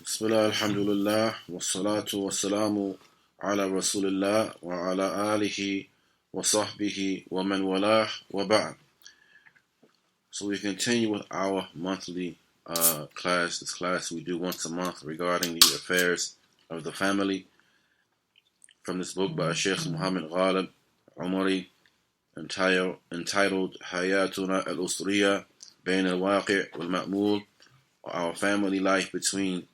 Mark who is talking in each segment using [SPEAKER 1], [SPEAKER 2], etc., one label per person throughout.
[SPEAKER 1] Bismillah, alhamdulillah, wassalatu wassalamu ala rasulillah wa ala alihi wa sahbihi wa man walah wa ba'd. So we continue with our monthly class. This class we do once a month regarding the affairs of the family from this book by Shaykh Muhammad Ghalib Umari entitled Hayatuna al-Usriya Bain al-Waqi' wal-Ma'mul, our family life between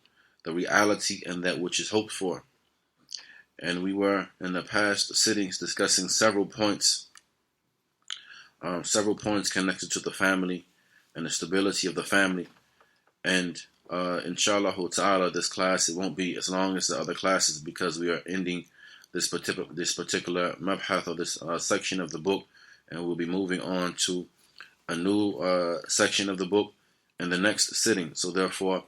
[SPEAKER 1] the reality and that which is hoped for. And we were in the past sittings discussing several points connected to the family and the stability of the family. And inshallah ta'ala, this class, it won't be as long as the other classes because we are ending this particular mabhath or this section of the book, and we'll be moving on to a new section of the book in the next sitting. So therefore,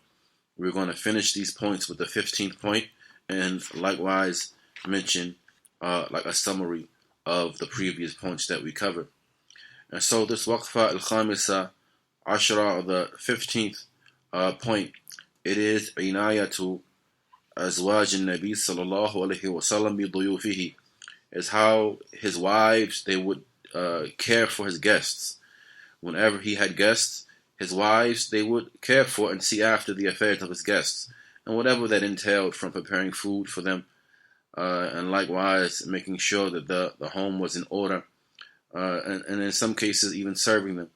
[SPEAKER 1] we're going to finish these points with the 15th point and likewise mention like a summary of the previous points that we covered. And so this waqfa al-khamisa ashra, or the 15th point, it is inayatu azwaj al-nabi sallallahu alayhi wa sallam bi duyufihi, is how his wives, they would care for his guests. Whenever he had guests, his wives, they would care for and see after the affairs of his guests, and whatever that entailed, from preparing food for them, and likewise making sure that the home was in order, and in some cases even serving them.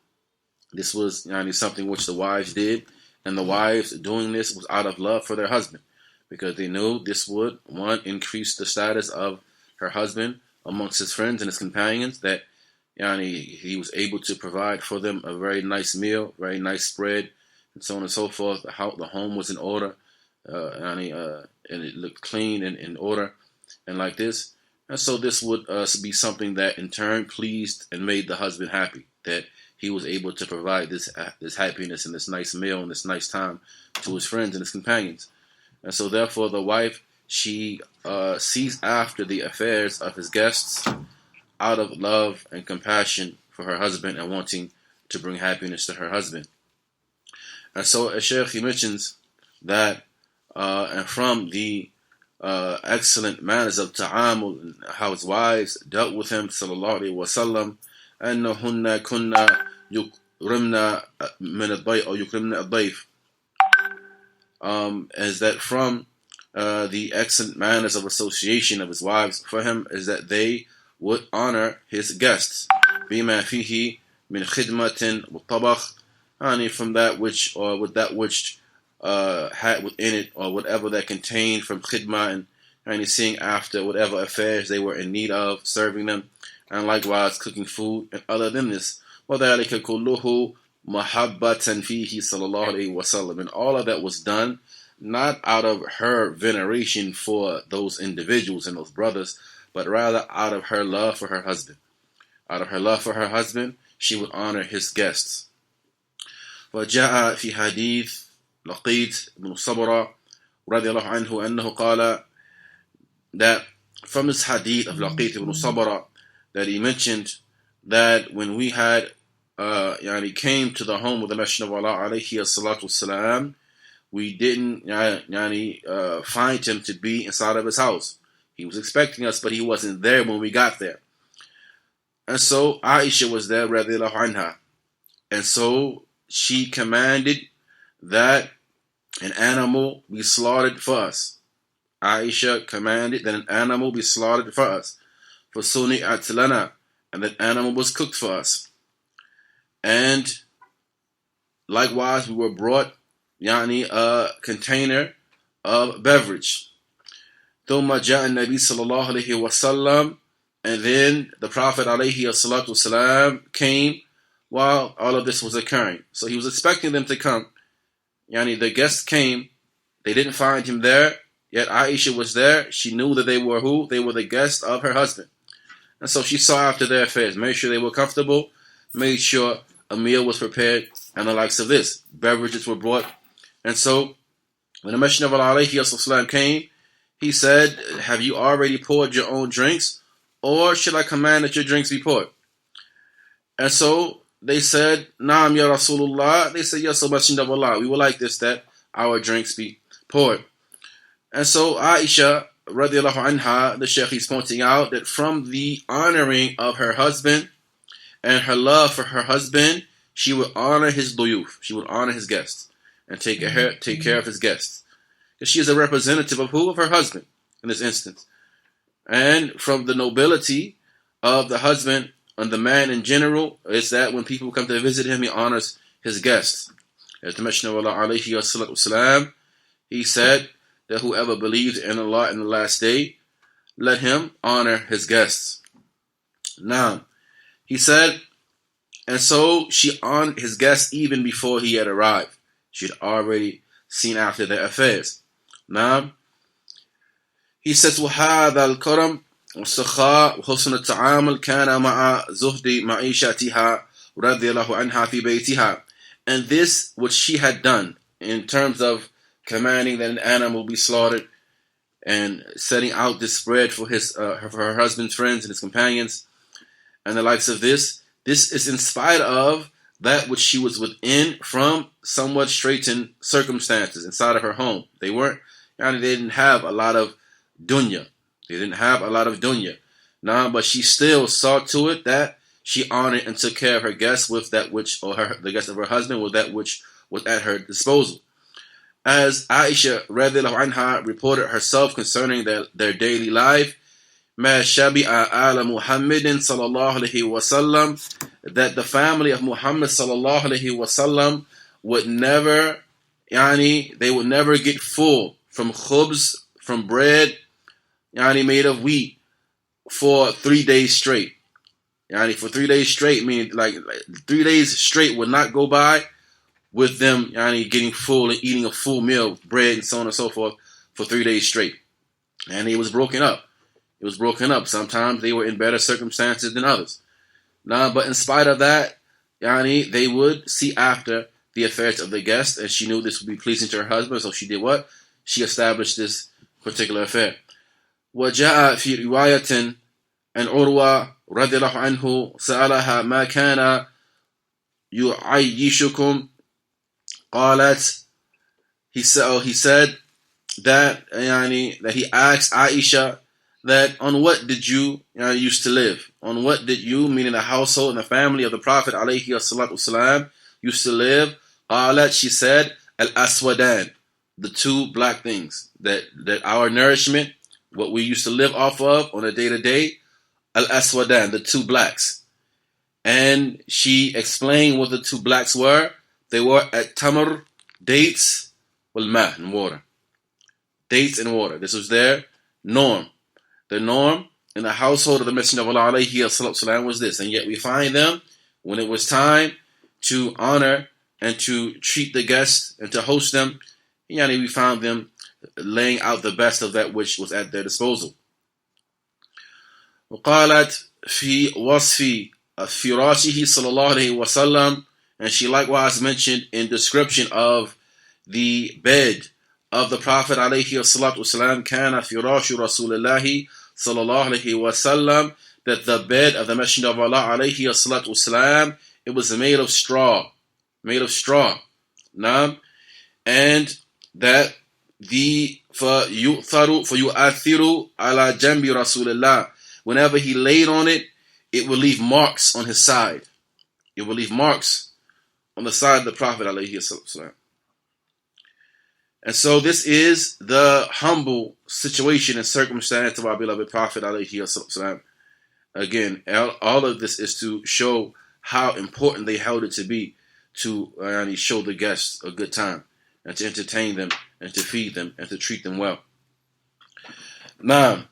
[SPEAKER 1] This was something which the wives did, and the wives doing this was out of love for their husband, because they knew this would, one, increase the status of her husband amongst his friends and his companions, that he was able to provide for them a very nice meal, very nice spread, and so on and so forth. The home was in order, and it looked clean and in order, and like this. And so this would be something that in turn pleased and made the husband happy, that he was able to provide this happiness and this nice meal and this nice time to his friends and his companions. And so therefore the wife, she sees after the affairs of his guests out of love and compassion for her husband and wanting to bring happiness to her husband. And so as Shaykh, he mentions that and from the excellent manners of ta'amul, and how his wives dealt with him sallallahu alaihi wasallam, أنهن كنا يكرمن من الضيف أو يكرمن الضيف, is that from the excellent manners of association of his wives for him is that they would honor his guests, بما فيه من خدمة والطبخ, from that which, or with that which had within it, or whatever that contained from khidmah, and seeing after whatever affairs they were in need of, serving them, and likewise cooking food. And other than this, وَذَلِكَ كُلُّهُ مَحَبَّةً فِيهِ صَلَى اللَّهُ عَلَيْهِ وَسَلَّمَ, and all of that was done not out of her veneration for those individuals and those brothers, but rather out of her love for her husband. Out of her love for her husband, she would honor his guests. وجاء في حديث لقيط بن صبرة رضي الله عنه أنه قال, that from this hadith of Laqit ibn Sabra, that he mentioned that when we had came to the home of the Messenger of Allah alayhi salatu wasalam, we didn't find him to be inside of his house. He was expecting us, but he wasn't there when we got there. And so Aisha was there, radiallahu anha. And so she commanded that an animal be slaughtered for us. Aisha commanded that an animal be slaughtered for us. For suni'at lana, and that animal was cooked for us. And likewise we were brought a container of beverage. ثم جاء النبي صلى الله عليه وسلم, and then the Prophet عليه الصلاة والسلام came while all of this was occurring. So he was expecting them to come. The guests came, they didn't find him there, yet Aisha was there. She knew that they were who? They were the guests of her husband. And so she saw after their affairs, made sure they were comfortable, made sure a meal was prepared, and the likes of this. Beverages were brought. And so when the Messenger of Allah alayhi wasallam came, he said, have you already poured your own drinks, or should I command that your drinks be poured? And so they said, Naam ya Rasulullah. They said, yes, O Messenger of Allah, we would like this, that our drinks be poor. And so Aisha radiallahu anha, the Shaykh is pointing out that from the honoring of her husband and her love for her husband, she would honor his duyuf, she would honor his guests and take care of his guests. Because she is a representative of who? Of her husband in this instance. And from the nobility of the husband and the man in general is that when people come to visit him, he honors his guests. As the Messenger of Allah alayhi wasallam, he said that whoever believes in Allah in the last day, let him honor his guests. Now, he said, and so she honored his guests even before he had arrived. She had already seen after their affairs. Now, he says, وَهَذَا الْكَرَمْ وَالسَّخَاء وَحُسْنُ التَّعَامُلِ كَانَ مَعَ زُهْدِ مَعِيشَتِهَا رَضِيَ اللَّهُ عَنْهَا فِي بَيْتِهَا. And this, what she had done in terms of commanding that an animal be slaughtered and setting out this bread for her husband's friends and his companions and the likes of this is in spite of that which she was within from somewhat straitened circumstances inside of her home. They didn't have a lot of dunya. But she still saw to it that she honored and took care of her guests with that which, or the guests of her husband, with that which was at her disposal. As Aisha radiallahu anha reported herself concerning their daily life, ما شبع آل محمد صلى الله عليه وسلم, that the family of Muhammad sallallahu alaihi wasallam would never, they would never get full from khubz, from bread, made of wheat, for 3 days straight. For 3 days straight, meaning like 3 days straight would not go by with them, getting full and eating a full meal, bread and so on and so forth, for 3 days straight. And it was broken up. Sometimes they were in better circumstances than others. But in spite of that, they would see after the affairs of the guest, and she knew this would be pleasing to her husband, so she did what? She established this particular affair. وجاء في رواية أن عروة رضي الله عنه سألها ما كان يعيشكم. قالت, he said that he asked Aisha that on what did you used to live? On what did you, meaning the household and the family of the Prophet alayhi salatu wasalam, used to live? Qalat, she said, al-aswadan, the two black things, that our nourishment, what we used to live off of on a day-to-day, al-aswadan, the two blacks. And she explained what the two blacks were. They were at-tamr, dates, wal-ma, and water. Dates and water. This was their norm. The norm in the household of the Messenger of Allah alayhi wasallam was this. And yet we find them, when it was time to honor and to treat the guests and to host them, we found them laying out the best of that which was at their disposal. وقالت في وصف فراشه صلى الله عليه وسلم, and she likewise mentioned in description of the bed of the Prophet alayhi salatu wasalam, كان فراش رسول الله صلى الله عليه وسلم, that the bed of the Messenger of Allah alayhi salatu wasalam, it was made of straw. And that the فَيُؤَثِّرُ عَلَى جَنْبِ رَسُولِ اللَّهِ, whenever he laid on it, it would leave marks on his side. It would leave marks on the side of the Prophet alayhi salatu. And so this is the humble situation and circumstance of our beloved Prophet alayhi salatu. Again, all of this is to show how important they held it to be to show the guests a good time and to entertain them and to feed them and to treat them well. Now,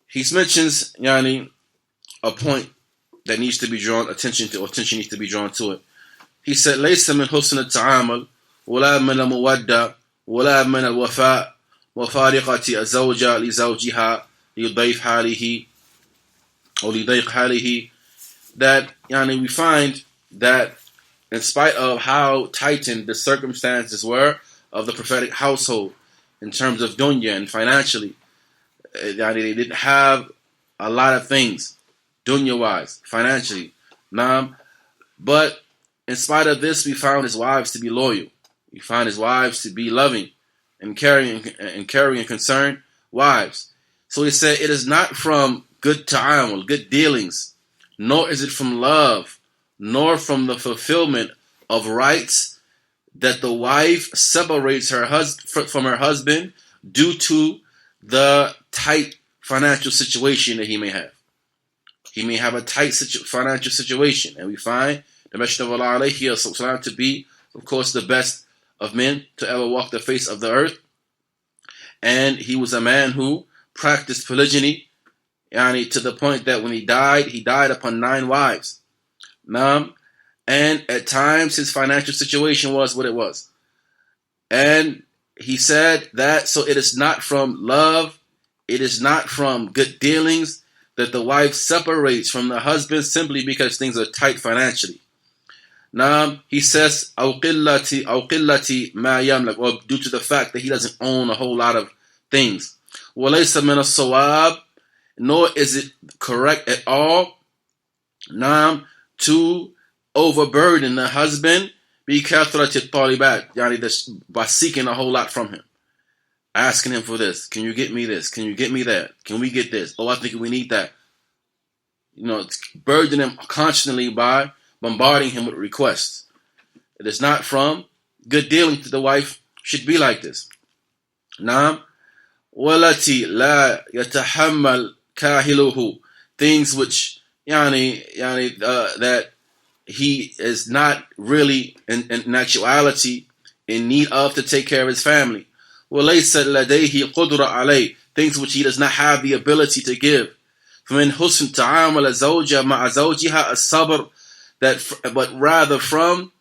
[SPEAKER 1] he mentions a point that needs to be drawn attention to, or attention needs to be drawn to it. He said, ليس من حسن التعامل ولا من المودة ولا من الوفاء وفارقة الزوجة لزوجها لضيف حاله or لضيق حاله, that we find that in spite of how tightened the circumstances were of the prophetic household in terms of dunya and financially, they didn't have a lot of things dunya-wise, financially. But in spite of this, we found his wives to be loyal. You find his wives to be loving and caring and concerned wives. So he said, it is not from good ta'amul, good dealings, nor is it from love, nor from the fulfillment of rights that the wife separates from her husband due to the tight financial situation that he may have. He may have a tight financial situation, and we find the Messenger of Allah alayhi to be, of course, the best of men to ever walk the face of the earth. And he was a man who practiced polygyny, to the point that when he died upon 9 wives. And at times his financial situation was what it was. And he said that, so it is not from love, it is not from good dealings that the wife separates from the husband simply because things are tight financially. He says, أو قلة ما يملك, or due to the fact that he doesn't own a whole lot of things. وَلَيْسَ مِنَ الصَّوَابِ, nor is it correct at all, to overburden the husband بِكَثْرَةِ الطَّالِبَاتِ, by seeking a whole lot from him. Asking him for this. Can you get me this? Can you get me that? Can we get this? Oh, I think we need that. Burden him constantly by bombarding him with requests. It is not from good dealing to the wife should be like this. وَالَّتِي لَا يَتَحَمَّلْ كَاهِلُهُ, things which that he is not really in actuality in need of to take care of his family. وَلَيْسَ لَدَيْهِ قُدْرَ عَلَيْهِ, things which he does not have the ability to give. فَمِنْ حُسْنِ تَعَامَلَ زَوْجَ مَعَ زَوْجِهَا الصَّبْرِ, but rather from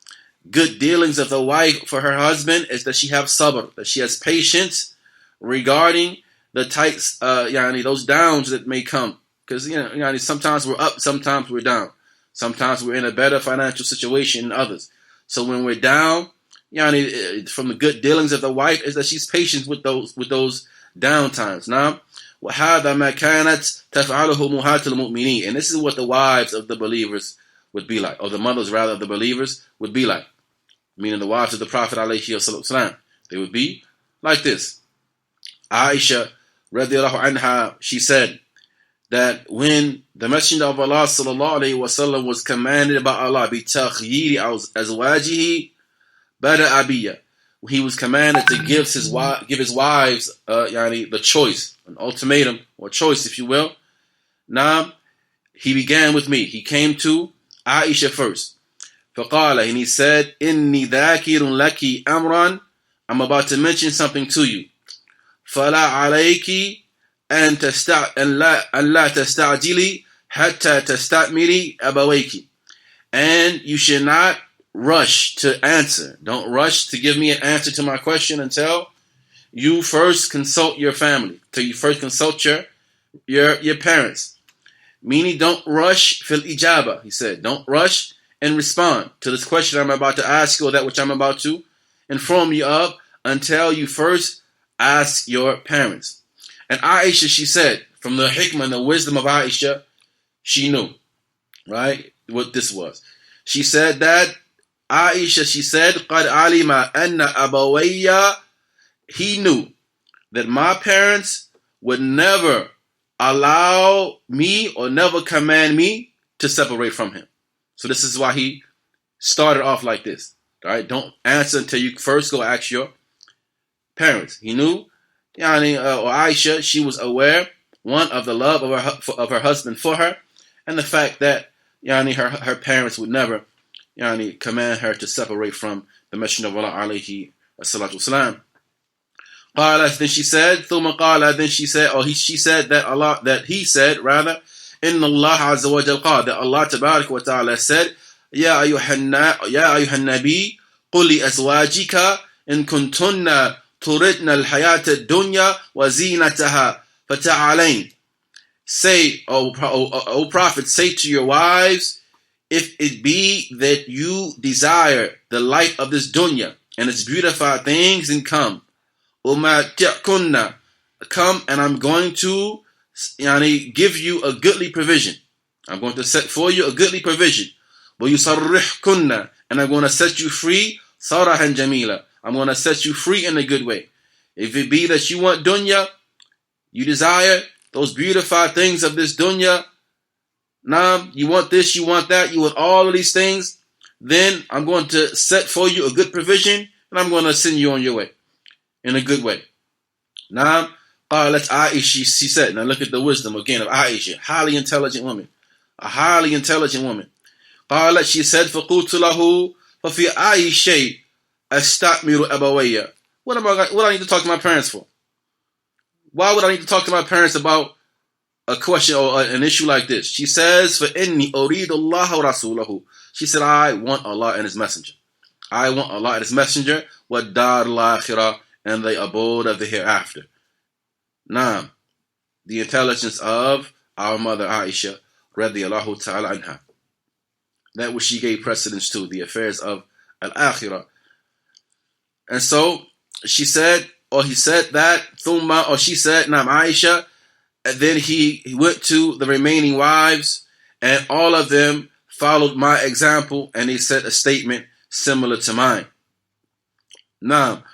[SPEAKER 1] good dealings of the wife for her husband is that she has sabr, that she has patience regarding the tights, those downs that may come. Because sometimes we're up, sometimes we're down. Sometimes we're in a better financial situation than others. So when we're down, from the good dealings of the wife is that she's patient with those down times. Now, وَهَذَا مَا كَانَتْ تَفْعَلُهُ مُهَاتِ الْمُؤْمِنِينَ, and this is what the wives of the believers would be like, or the mothers rather of the believers would be like, meaning the wives of the Prophet ﷺ. They would be like this. Aisha radiallahu anha, she said that when the Messenger of Allah sallallahu alaihi wasallam was commanded by Allah بِتَخْيِيرِ أَزْوَاجِهِ بَدَأَ بِيَّ, he was commanded to give his wives the choice, an ultimatum or choice, if you will. Now, he began with me. He came to Aisha first. فَقَالَ, and he said, إِنِّي ذَاكِرٌ لَكِ أَمْرًا, I'm about to mention something to you. فَلَا عَلَيْكِ أَن لَا تَسْتَعْجِلِي حَتَّى تَسْتَأْمِرِي أَبَوَيْكِ, and you should not rush to answer. Don't rush to give me an answer to my question until you first consult your family, till you first consult your parents. Meaning, don't rush fil ijaba. He said, don't rush and respond to this question I'm about to ask you, or that which I'm about to inform you of, until you first ask your parents. And Aisha, she said, from the hikmah and the wisdom of Aisha, she knew, right, what this was. She said that, Aisha, she said, قَدْ عَلِمَ أَنَّ أَبَوَيَّ, he knew that my parents would never allow me or never command me to separate from him. So this is why he started off like this. All right, don't answer until you first go ask your parents. He knew, or Aisha, she was aware, one, of the love of her husband for her, and the fact that her parents would never command her to separate from the Messenger of Allah alayhi salatu wasalam. Then she said, ثم قال, then she said, she said that Allah, that he said rather, إن الله عز وجل قال, that Allah تبارك وتعالى said, يا أيها النبي قل لأزواجك إن كنتن تردن الحياة الدنيا وزينتها فتعالين. Say, O Prophet, say to your wives, if it be that you desire the life of this dunya and its beautified things, then come. Come, and I'm going to give you a goodly provision. I'm going to set for you a goodly provision. And I'm going to set you free. Sarahan jamila. I'm going to set you free in a good way. If it be that you want dunya, you desire those beautified things of this dunya, you want this, you want that, you want all of these things, then I'm going to set for you a good provision, and I'm going to send you on your way in a good way. Now, قالت Aisha, she said, now look at the wisdom again of Aisha, highly intelligent woman, a highly intelligent woman. قالت, she said, فقلت له ففي أي شيء أستأمر أبويّ. What I need to talk to my parents for? Why would I need to talk to my parents about a question or an issue like this? She says, فإني أريد الله ورسوله. She said, I want Allah and His Messenger. I want Allah and His Messenger, وَالدَّارِ الْآخِرَةِ, and the abode of the hereafter. Now, the intelligence of our mother Aisha, radiyallahu ta'ala anha. That which she gave precedence to, the affairs of al-akhirah. And so, she said, or he said that, thumma, or she said, Naam Aisha, and then he went to the remaining wives, and all of them followed my example, and he said a statement similar to mine. Now,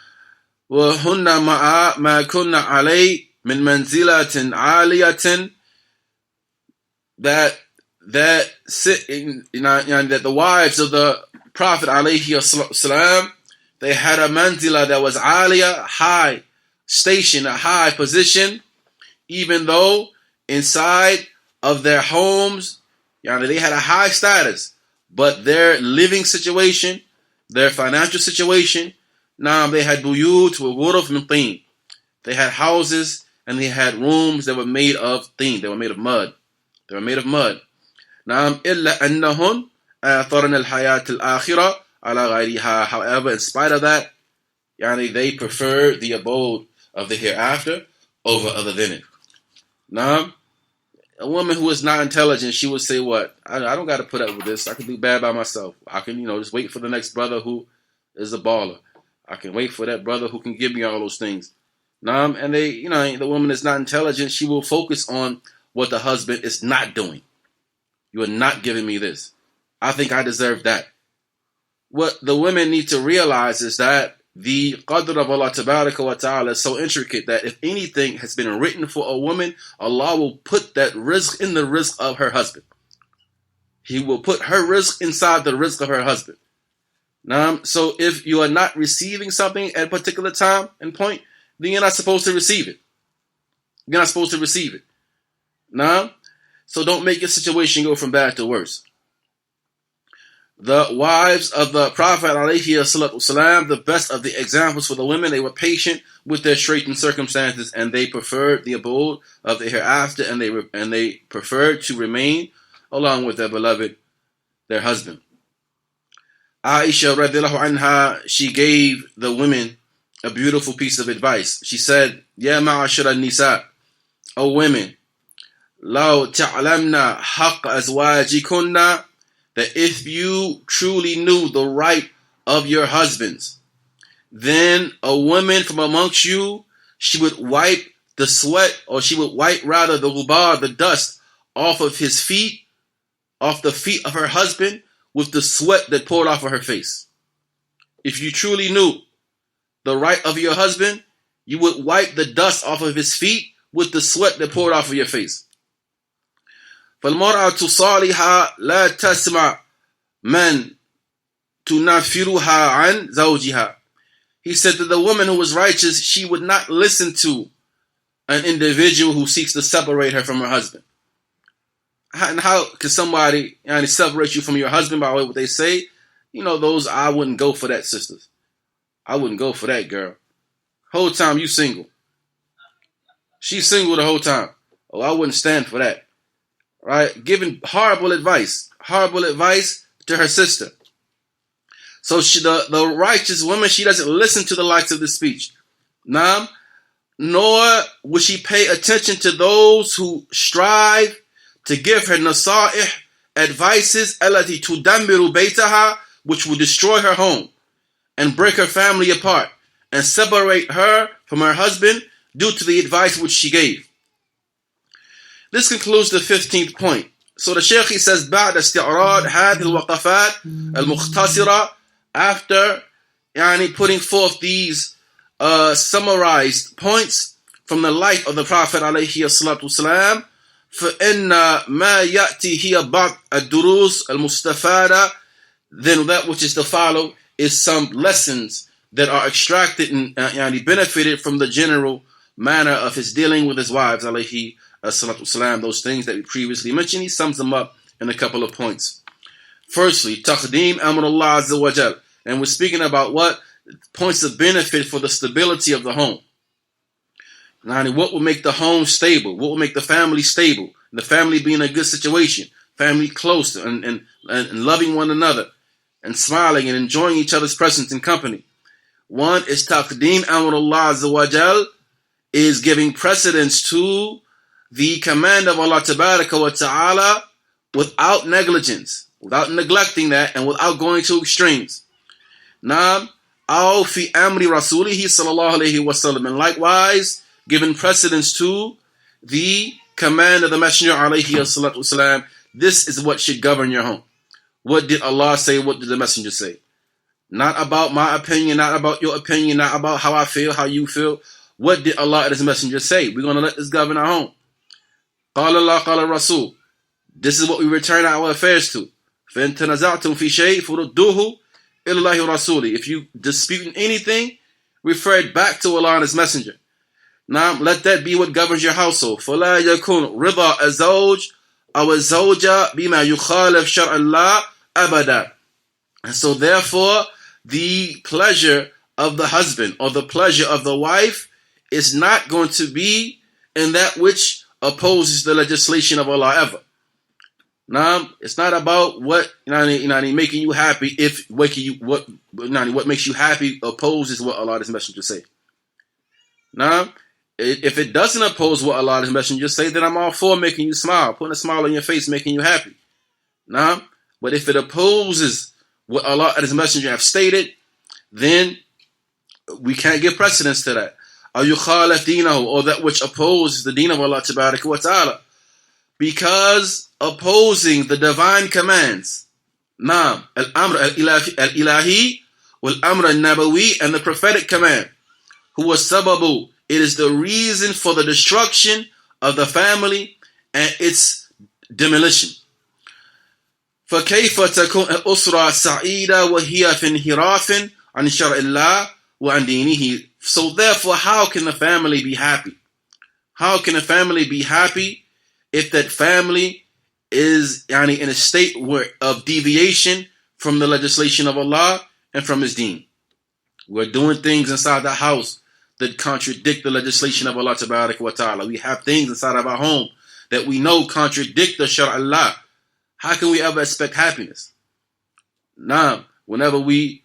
[SPEAKER 1] وَهُنَّ مَا كُنَّ عَلَيْهِ مِنْ مَنْزِلَةٍ عَالِيَةٍ, that the wives of the Prophet alayhi salam, they had a manzila that was aliyah, high station, a high position, even though inside of their homes, they had a high status, but their living situation, their financial situation, they had buyut wa ghuraf min teen. They had houses and they had rooms that were made of teen. They were made of mud. They were made of mud. إلا أنهن آثرن الحياة الآخرة على غيرها. However, in spite of that, they preferred the abode of the hereafter over other than it. Now, a woman who is not intelligent, she would say, what? I don't got to put up with this. I can do bad by myself. I can, just wait for the next brother who is a baller. I can wait for that brother who can give me all those things. And they, the woman is not intelligent. She will focus on what the husband is not doing. You are not giving me this. I think I deserve that. What the women need to realize is that the qadr of Allah tabaraka wa ta'ala is so intricate that if anything has been written for a woman, Allah will put that rizq in the rizq of her husband. He will put her rizq inside the rizq of her husband. So if you are not receiving something at a particular time and point, then you're not supposed to receive it. You're not supposed to receive it. So don't make your situation go from bad to worse. The wives of the Prophet ﷺ, the best of the examples for the women, they were patient with their straitened circumstances, and they preferred the abode of the hereafter, and they preferred to remain along with their beloved, their husband. Aisha radiallahu anha, she gave the women a beautiful piece of advice. She said, Ya ma'ashara nisa, O women, law ta'lamna haqq azwajikunna, that if you truly knew the right of your husbands, then a woman from amongst you, she would wipe the sweat, or she would wipe rather the ghubar, the dust, off of his feet, off the feet of her husband, with the sweat that poured off of her face. If you truly knew the right of your husband, you would wipe the dust off of his feet with the sweat that poured off of your face. فالمرأة صالحة لا تسمع من تنفرها عن زوجها. He said that the woman who was righteous, she would not listen to an individual who seeks to separate her from her husband. And how can somebody separate you from your husband by what they say? Those, I wouldn't go for that, sisters. I wouldn't go for that, girl. Whole time you single. She's single the whole time. Oh, I wouldn't stand for that. Right? Giving horrible advice to her sister. So the righteous woman, she doesn't listen to the likes of this speech. Nor will she pay attention to those who strive to give her nasa'ih, advices, allati tudammiru baytaha, which will destroy her home and break her family apart and separate her from her husband due to the advice which she gave. This concludes the 15th point. So the Shaykh, he says, بعد استعراض هذه الوقفات المختصرة, after putting forth these summarized points from the life of the Prophet alayhi salatu wasalam. فإن ما يأتي هي بعض الدروس المستفادة. Then that which is to follow is some lessons that are extracted and benefited from the general manner of his dealing with his wives alayhi salatu wasalam. Those things that we previously mentioned, he sums them up in a couple of points. Firstly, تقديم أمر الله عز وجل. And we're speaking about what points of benefit for the stability of the home. What will make the home stable? What will make the family stable? The family be in a good situation, family close and loving one another, and smiling and enjoying each other's presence and company. One is taqdeem amr Allah Azza wa Jal, is giving precedence to the command of Allah Tabaraka wa Ta'ala without negligence, without neglecting that, and without going to extremes. Naam, aw fi amri rasulihi sallallahu alayhi wa sallam, and likewise giving precedence to the command of the Messenger alayhi salatu wasalam. This is what should govern your home. What did Allah say? What did the Messenger say? Not about my opinion, not about your opinion, not about how I feel, how you feel. What did Allah and His Messenger say? We're going to let this govern our home. قال Allah, قال Rasul. This is what we return our affairs to. فَإِن تَنَزَعْتُمْ فِي شَيْءٍ فَرُدُّوهُ إِلَى اللَّهِ وَرَسُولِهِ. If you dispute anything, refer it back to Allah and His Messenger. Now, let that be what governs your household. فَلَا يَكُنْ رِضَى الزَّوْجِ أَوْ الزَّوْجَةِ بِمَا يُخَالِفْ شَرْعَ اللَّهِ أَبَدًا. And so therefore, the pleasure of the husband or the pleasure of the wife is not going to be in that which opposes the legislation of Allah ever. Now, it's not about what making you happy if what makes you happy opposes what Allah and His Messenger say. Now, if it doesn't oppose what Allah and His Messenger say, then I'm all for making you smile, putting a smile on your face, making you happy. Now, but if it opposes what Allah and His Messenger have stated, then we can't give precedence to that. Or yukhalif dinahu, or that which opposes the deen of Allah Tabaraka wa Ta'ala. Because opposing the divine commands, Naam, al-amr al-ilahi, wal-amr al-nabawi, and the prophetic command, huwa sababu, it is the reason for the destruction of the family and its demolition. فكيف تكون الأسرة سعيدة وهي في انحراف عن شرع الله وعن دينه. So therefore, how can the family be happy? How can a family be happy if that family is in a state of deviation from the legislation of Allah and from His deen? We're doing things inside the house that contradict the legislation of Allah Tabaraka wa Ta'ala. We have things inside of our home that we know contradict the Shar' Allah. How can we ever expect happiness? Now, whenever we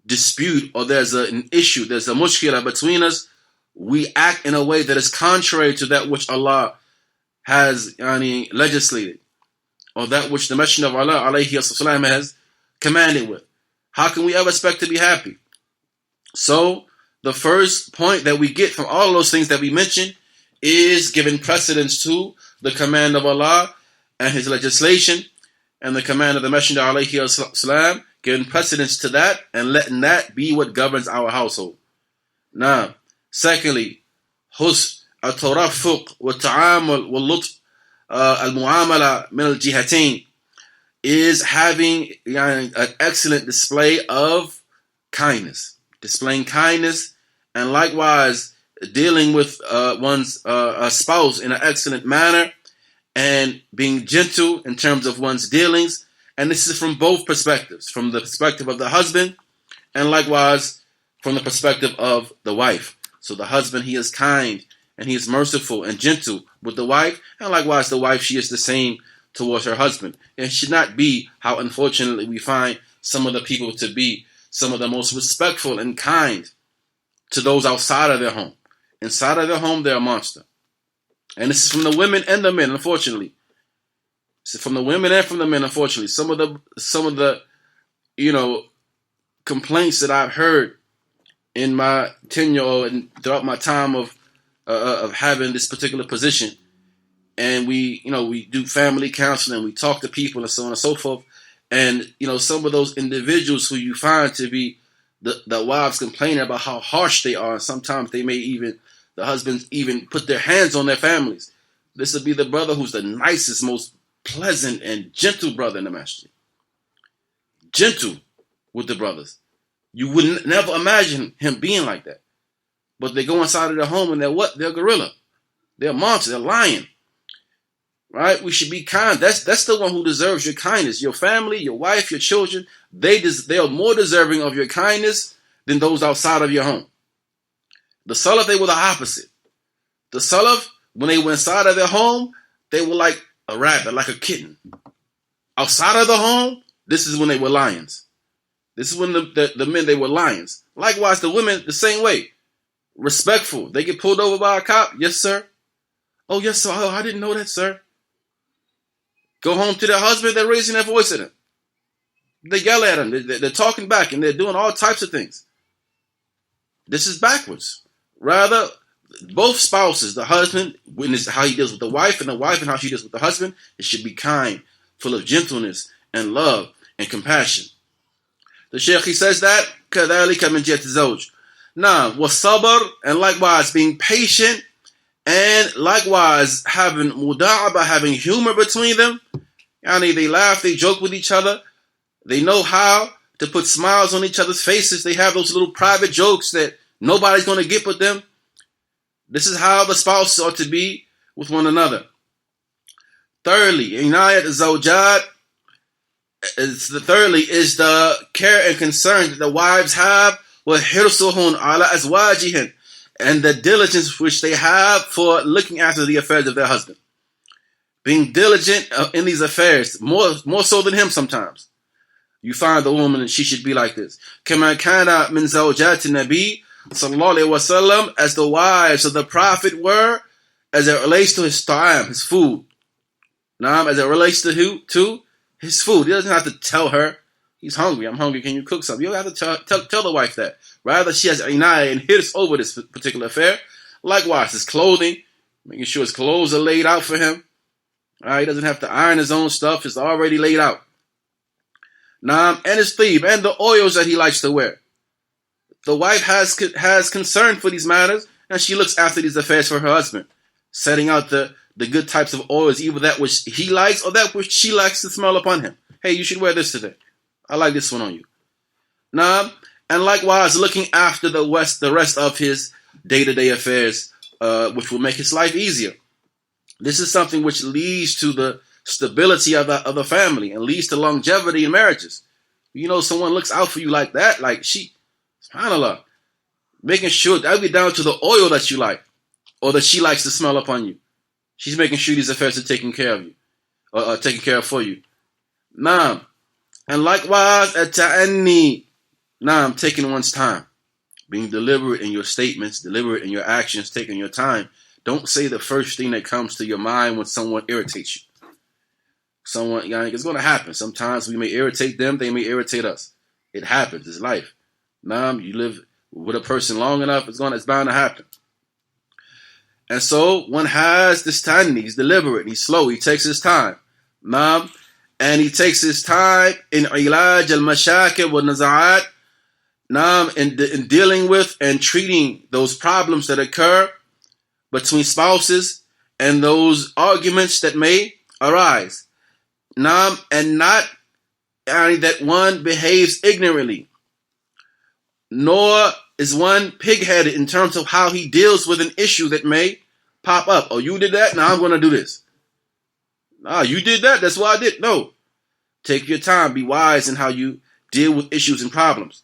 [SPEAKER 1] dispute or there's an issue, there's a mushkila between us, we act in a way that is contrary to that which Allah has legislated, or that which the Messenger of Allah alayhi wasallam has commanded with. How can we ever expect to be happy? So, the first point that we get from all of those things that we mentioned is giving precedence to the command of Allah and His legislation, and the command of the Messenger alayhi wasallam, giving precedence to that and letting that be what governs our household. Now, secondly, husn al-tarafuq wa-ta'amul wal-lutf al-mu'amala min al-jihatayn, is having an excellent display of kindness, displaying kindness, and likewise dealing with one's spouse in an excellent manner, and being gentle in terms of one's dealings. And this is from both perspectives, from the perspective of the husband and likewise from the perspective of the wife. So the husband, he is kind and he is merciful and gentle with the wife, and likewise the wife, she is the same towards her husband. It should not be how unfortunately we find some of the people to be some of the most respectful and kind to those outside of their home. Inside of their home, they're a monster. And this is from the women and the men, unfortunately. It's from the women and from the men, unfortunately. Some of the complaints that I've heard in my tenure and throughout my time of having this particular position, and we do family counseling, we talk to people and so on and so forth, and some of those individuals who you find to be the wives complaining about how harsh they are. And sometimes they may even, the husbands even put their hands on their families. This would be the brother who's the nicest, most pleasant and gentle brother in the masjid. Gentle with the brothers. You would never imagine him being like that. But they go inside of their home and they're what? They're a gorilla. They're a monster. They're a lion. Right? We should be kind. That's the one who deserves your kindness. Your family, your wife, your children, they are more deserving of your kindness than those outside of your home. The Salaf, they were the opposite. The Salaf, when they were inside of their home, they were like a rabbit, like a kitten. Outside of the home, this is when they were lions. This is when the men, they were lions. Likewise, the women, the same way. Respectful. They get pulled over by a cop. Yes, sir. Oh, yes, sir. Oh, I didn't know that, sir. Go home to their husband, they're raising their voice at him. They yell at him. They're talking back, and they're doing all types of things. This is backwards. Rather, both spouses, the husband, how he deals with the wife and how she deals with the husband, it should be kind, full of gentleness and love and compassion. The Shaykh, he says that, كَذَلِكَ مِنْ جِهَةِ الزَّوْجِ. Now, وَالصَّبْرُ, and likewise being patient, and likewise having muda'aba, having humor between them. Yani they laugh, they joke with each other. They know how to put smiles on each other's faces. They have those little private jokes that nobody's going to get but them. This is how the spouses ought to be with one another. Thirdly, inayat zawjat. Thirdly is the care and concern that the wives have with hirsuhun ala azwajihin, and the diligence which they have for looking after the affairs of their husband. Being diligent in these affairs, more so than him sometimes. You find the woman and she should be like this. كَمَا كَانَ مِنْ زَوْجَاتِ النَّبِي sallallahu alayhi wa sallam, as the wives of the Prophet were, as it relates to his ta'am, his food. Now, as it relates to his food. He doesn't have to tell her, he's hungry, I'm hungry, can you cook something? You don't have to tell the wife that. Rather, she has inayah and hirs over this particular affair. Likewise, his clothing, making sure his clothes are laid out for him. He doesn't have to iron his own stuff. It's already laid out. And his thief, and the oils that he likes to wear. The wife has concern for these matters, and she looks after these affairs for her husband, setting out the good types of oils, either that which he likes or that which she likes to smell upon him. Hey, you should wear this today. I like this one on you. And likewise, looking after the rest of his day-to-day affairs, which will make his life easier. This is something which leads to the stability of the family and leads to longevity in marriages. You know, someone looks out for you like that, like subhanAllah, making sure that be down to the oil that you like or that she likes to smell upon you. She's making sure these affairs are taken care of you or taken care of for you. And likewise, at-ta'anni, taking one's time, being deliberate in your statements, deliberate in your actions, taking your time. Don't say the first thing that comes to your mind when someone irritates you. It's going to happen. Sometimes we may irritate them, they may irritate us. It happens. It's life. You live with a person long enough, it's bound to happen. And so one has this time. He's deliberate, he's slow, he takes his time. And he takes his time in ilaj al-mashakil wa naza'at, in dealing with and treating those problems that occur between spouses and those arguments that may arise. And not that one behaves ignorantly, nor is one pig-headed in terms of how he deals with an issue that may pop up. Oh, you did that? Now I'm going to do this. You did that? That's what I did. No. Take your time. Be wise in how you deal with issues and problems.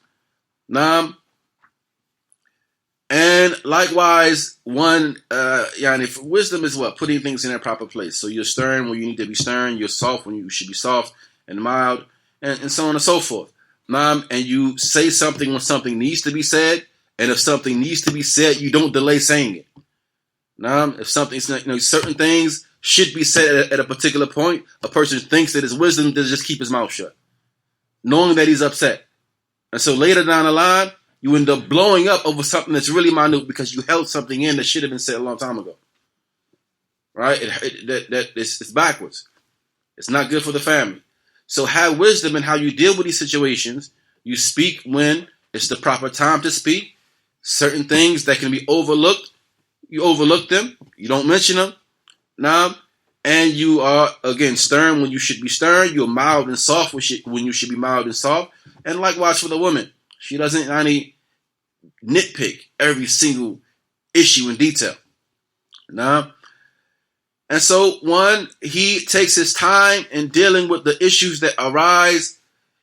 [SPEAKER 1] And likewise, wisdom is what? Putting things in their proper place. So you're stern when you need to be stern. You're soft when you should be soft and mild, and so on and so forth. And you say something when something needs to be said, and if something needs to be said, you don't delay saying it. If something's certain things should be said at a particular point, a person thinks that his wisdom to just keep his mouth shut, knowing that he's upset. And so later down the line, you end up blowing up over something that's really minute because you held something in that should have been said a long time ago. Right? It's backwards. It's not good for the family. So have wisdom in how you deal with these situations. You speak when it's the proper time to speak. Certain things that can be overlooked, you overlook them. You don't mention them. Now, and you are, again, stern when you should be stern. You're mild and soft when you should be mild and soft. And likewise for the woman. She doesn't nitpick every single issue in detail. Now, and so he takes his time in dealing with the issues that arise.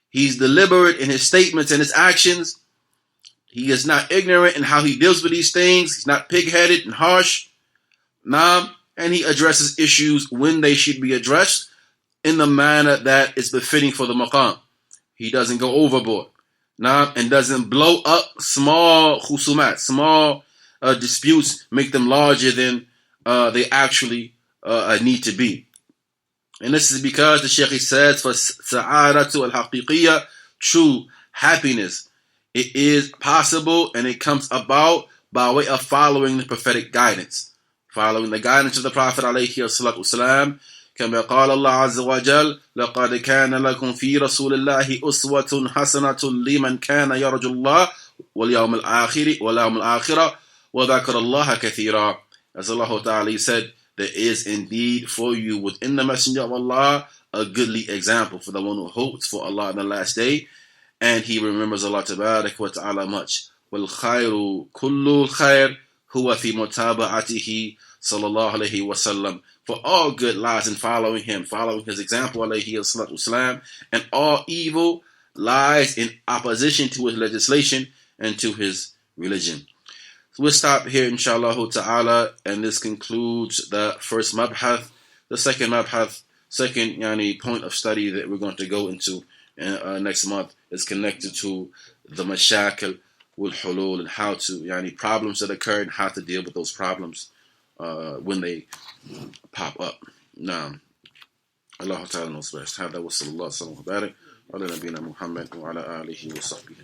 [SPEAKER 1] He's deliberate in his statements and his actions. He is not ignorant in how he deals with these things. He's not pig-headed and harsh. And he addresses issues when they should be addressed in the manner that is befitting for the maqam. He doesn't go overboard. And doesn't blow up small khusumat, small disputes, make them larger than they actually need to be. And this is because the Shaykh says, for sa'adatu al-haqiqiyya, true happiness, it is possible and it comes about by way of following the prophetic guidance. Following the guidance of the Prophet alayhi salatu wasalam. كما قال الله عز وجل لقد كان لكم في رسول الله أسوة حسنة لمن كان يرجو الله واليوم الآخرة وذكر الله كثيرا. As Allah Ta'ala said, there is indeed for you within the Messenger of Allah a goodly example for the one who hopes for Allah in the last day, and he remembers Allah Tabarak wa Ta'ala much. وَالْخَيْرُ كُلُّ الْخَيْرِ هُوَ فِي مُتَابَعَتِهِ صلى الله عليه وسلم. For all good lies in following him, following his example, alayhi salatu wasalam, and all evil lies in opposition to his legislation and to his religion. So we'll stop here, inshallah ta'ala, and this concludes the first mabhath. The second mabhath, second point of study that we're going to go into next month is connected to the mashakil wal hulul, and how to, problems that occur and how to deal with those problems when they pop up. Now, Allah Ta'ala knows best. هذا وصلى الله وسلم وبارك على نبينا محمد وعلى آله وصحبه.